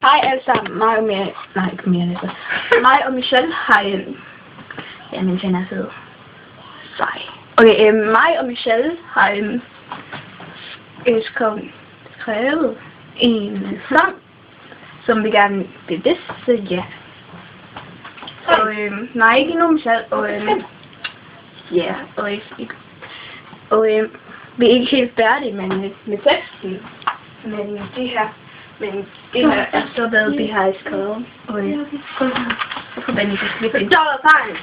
Hej alle sammen, mig og Michelle har ja, min tænder er fed. Sej. Okay, mig og Michelle har skrevet en sang, som vi gerne vil vise, ja. Og nej, ikke endnu Michelle, og ja, og vi er ikke helt færdige med teksten, men det her er så hvad vi har skrevet, og så forventer vi lidt. Det er fejl!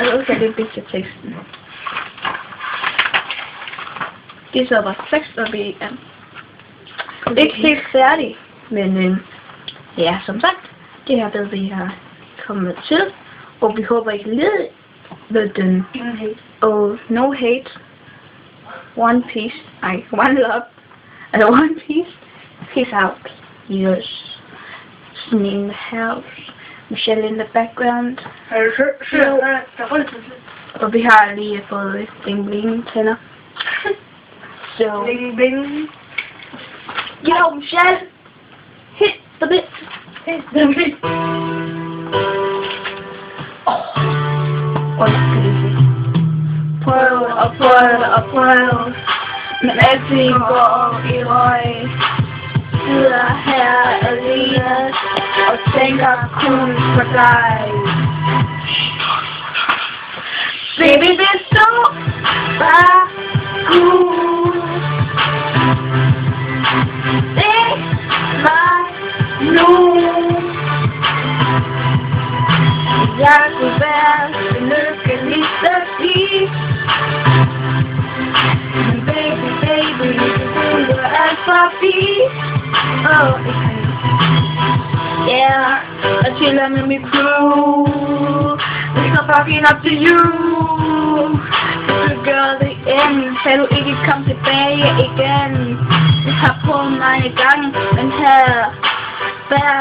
Og så skal det bedste teksten. Det er så vores tekst, og vi er ikke helt færdige, men ja, som sagt, det her ved vi har kommet til, og vi håber I kan lide ved den. Og no hate, one peace, one love, one peace, peace out. Yes, Sneak in the house, Michelle in the background. Og vi har lige fået bling bling tænder. So Bling bling. Yo Michelle, hit the bit. Hit the bit. Og prøv, men alting går i røg. Sidder her alene og tænker kun på dig. Baby, det så bare ud. Det var nu. Jeg kunne være lykkelig i. Men baby, du er alt forbi. Yeah, I chill with me crew. It's not fucking up to you. Good girl, the end. Kan du ikke komme tilbage igen? Jeg har prøvet mig en gang, men her hver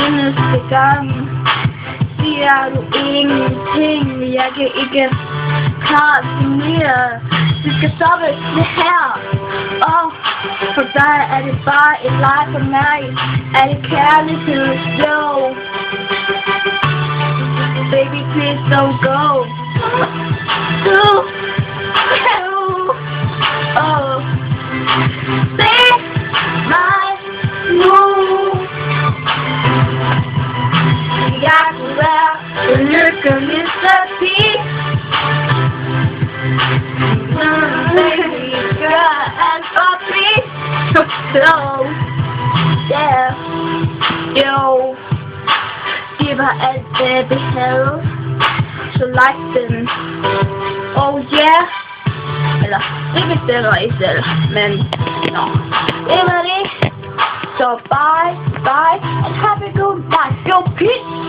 eneste gang siger du ingenting. Jeg kan ikke klare det mere. Du skal stoppe det her. For dig er det bare et leg, for mig er det kærlighed. Yo, baby, please don't go. Se mig nu. Jeg kunne være den lykkeligste pige. Baby, gør alt forbi. So, yeah, yo, det var alt det vi havde. Så like den. Oh yeah. Eller, det bestemmer I selv, men no. Det var det. Så bye, and have a good night. Yo, peace.